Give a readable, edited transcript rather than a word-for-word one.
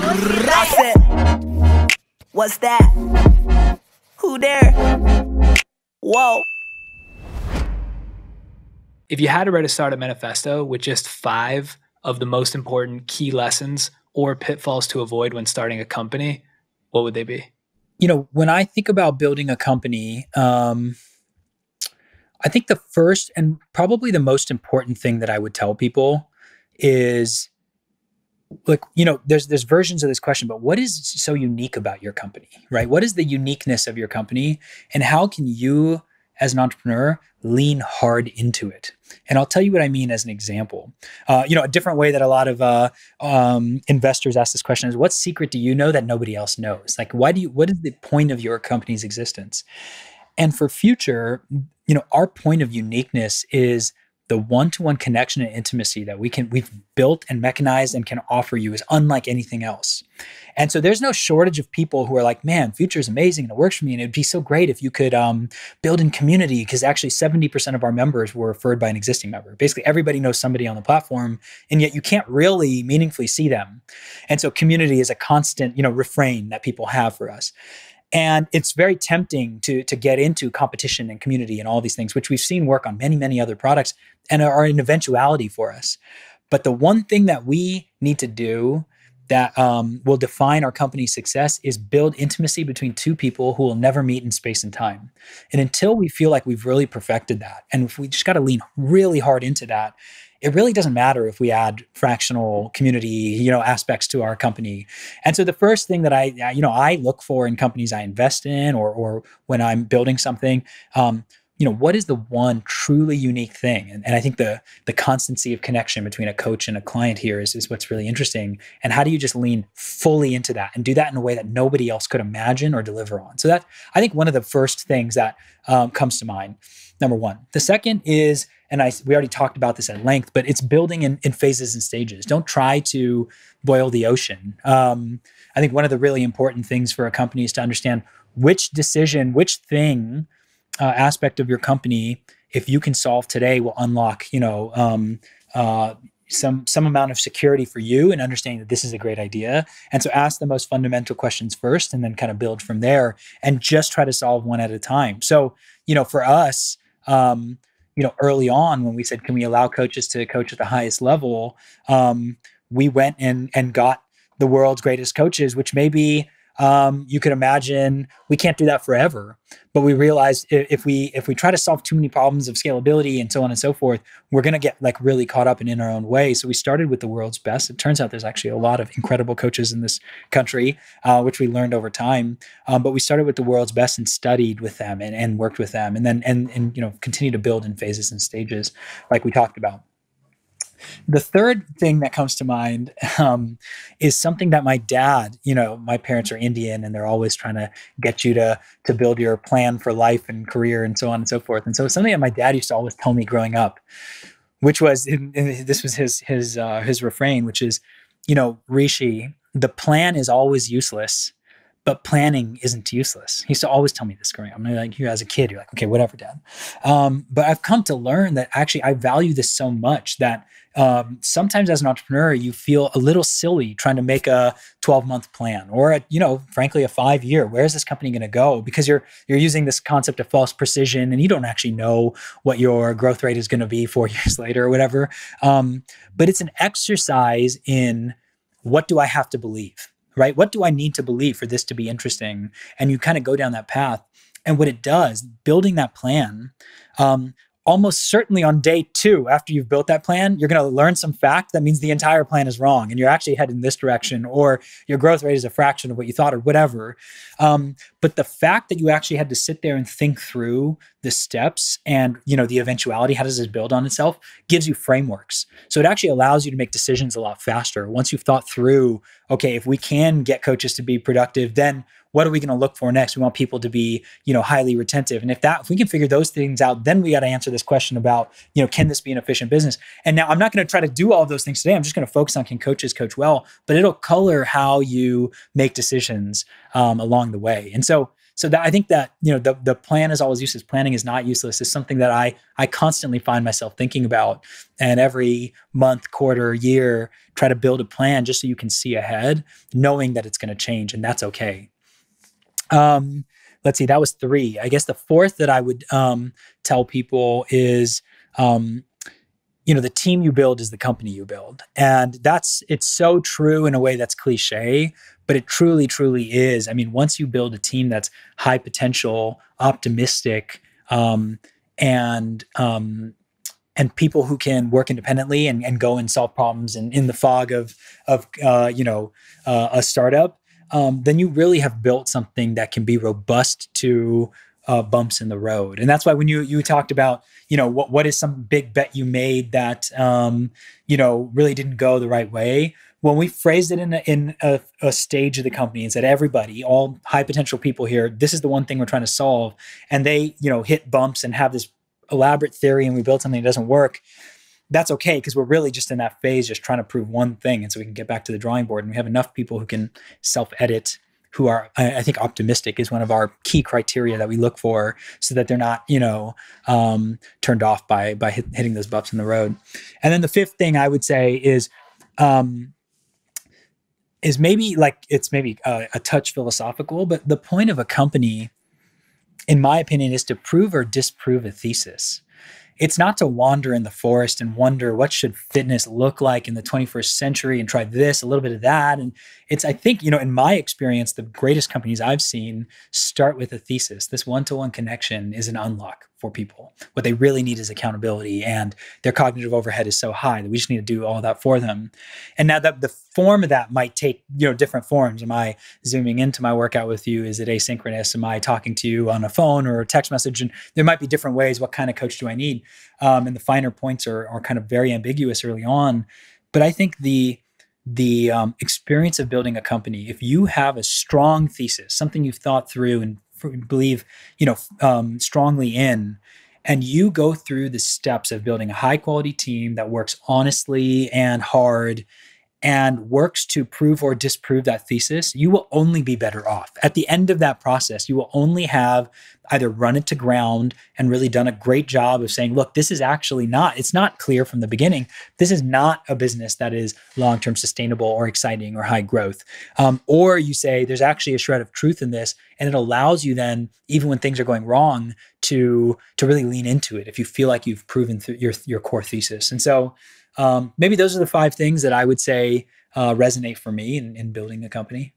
I said, what's that? Who there? Whoa. If you had to write a startup manifesto with just 5 of the most important key lessons or pitfalls to avoid when starting a company, what would they be? When I think about building a company, I think the first and probably the most important thing that I would tell people is, there's versions of this question, but what is so unique about your company, right? What is the uniqueness of your company, and how can you, as an entrepreneur, lean hard into it? And I'll tell you what I mean as an example. A different way that a lot of investors ask this question is, what secret do you know that nobody else knows? Like, what is the point of your company's existence? And for Future, our point of uniqueness is the one-to-one connection and intimacy that we've built and mechanized and can offer you is unlike anything else. And so there's no shortage of people who are like, man, Future is amazing and it works for me. And it'd be so great if you could build in community, because actually 70% of our members were referred by an existing member. Basically, everybody knows somebody on the platform, and yet you can't really meaningfully see them. And so community is a constant, refrain that people have for us. And it's very tempting to get into competition and community and all these things, which we've seen work on many, many other products and are an eventuality for us. But the one thing that we need to do that will define our company's success is build intimacy between two people who will never meet in space and time. And until we feel like we've really perfected that, and if we just got to lean really hard into that, it really doesn't matter if we add fractional community, aspects to our company. And so the first thing that I look for in companies I invest in, or when I'm building something, what is the one truly unique thing? And I think the constancy of connection between a coach and a client here is what's really interesting. And how do you just lean fully into that and do that in a way that nobody else could imagine or deliver on? So that, I think, one of the first things that comes to mind, number one. The second is, and we already talked about this at length, but it's building in phases and stages. Don't try to boil the ocean. I think one of the really important things for a company is to understand which decision, which thing, aspect of your company, if you can solve today, will unlock, some amount of security for you and understanding that this is a great idea. And so ask the most fundamental questions first, and then kind of build from there, and just try to solve one at a time. So, for us, early on when we said, can we allow coaches to coach at the highest level? We went and got the world's greatest coaches, which maybe you could imagine we can't do that forever. But we realized if we try to solve too many problems of scalability and so on and so forth, we're going to get really caught up and in our own way. So we started with the world's best. It turns out there's actually a lot of incredible coaches in this country, which we learned over time. But we started with the world's best and studied with them and worked with them, and then and continue to build in phases and stages like we talked about. The third thing that comes to mind is something that my dad, my parents are Indian, and they're always trying to get you to build your plan for life and career and so on and so forth. And so something that my dad used to always tell me growing up, which was, this was his refrain, which is, Rishi, the plan is always useless, but planning isn't useless. He used to always tell me this growing up. I'm like, you as a kid, you're like, okay, whatever, Dad. But I've come to learn that actually I value this so much that sometimes as an entrepreneur, you feel a little silly trying to make a 12-month plan or, frankly, a 5-year. Where is this company going to go? Because you're using this concept of false precision, and you don't actually know what your growth rate is going to be 4 years later or whatever. But it's an exercise in, what do I have to believe? Right? What do I need to believe for this to be interesting? And you kind of go down that path. And what it does, building that plan, almost certainly on day 2, after you've built that plan, you're going to learn some fact that means the entire plan is wrong and you're actually heading in this direction, or your growth rate is a fraction of what you thought, or whatever. But the fact that you actually had to sit there and think through the steps and, the eventuality, how does this build on itself, gives you frameworks. So it actually allows you to make decisions a lot faster. Once you've thought through, okay, if we can get coaches to be productive, then what are we going to look for next? We want people to be, highly retentive. And if we can figure those things out, then we got to answer this question about, can this be an efficient business? And now I'm not going to try to do all of those things today. I'm just going to focus on, can coaches coach well? But it'll color how you make decisions along the way. And so So that I think that, the plan is always useless. Planning is not useless. It's something that I constantly find myself thinking about, and every month, quarter, year, try to build a plan just so you can see ahead, knowing that it's going to change, and that's okay. Let's see, that was 3. I guess the 4th that I would tell people is, the team you build is the company you build. And it's so true in a way that's cliche, but it truly, truly is. I mean, once you build a team that's high potential, optimistic, and people who can work independently and go and solve problems in the fog of a startup, then you really have built something that can be robust to bumps in the road. And that's why when you talked about, what is some big bet you made that, really didn't go the right way. When we phrased it in a stage of the company and said, everybody, all high potential people here, this is the one thing we're trying to solve. And they, hit bumps and have this elaborate theory, and we build something that doesn't work. That's okay, because we're really just in that phase, just trying to prove one thing. And so we can get back to the drawing board, and we have enough people who can self-edit, who are, I think, optimistic is one of our key criteria that we look for, so that they're not, turned off by hitting those bumps in the road. And then the 5th thing I would say is maybe a touch philosophical, but the point of a company, in my opinion, is to prove or disprove a thesis. It's not to wander in the forest and wonder what should fitness look like in the 21st century and try this, a little bit of that. And it's, I think, in my experience, the greatest companies I've seen start with a thesis. This one-to-one connection is an unlock for people. What they really need is accountability, and their cognitive overhead is so high that we just need to do all that for them. And now that the form of that might take, different forms. Am I zooming into my workout with you? Is it asynchronous? Am I talking to you on a phone or a text message? And there might be different ways. What kind of coach do I need? And the finer points are kind of very ambiguous early on. But I think the experience of building a company, if you have a strong thesis, something you've thought through and believe, strongly in, and you go through the steps of building a high quality team that works honestly and hard and works to prove or disprove that thesis, you will only be better off. At the end of that process, you will only have either run it to ground and really done a great job of saying, look, this is actually it's not clear from the beginning. This is not a business that is long-term sustainable or exciting or high growth. Or you say there's actually a shred of truth in this, and it allows you then, even when things are going wrong, to really lean into it if you feel like you've proven your core thesis. And so maybe those are the 5 things that I would say resonate for me in building a company.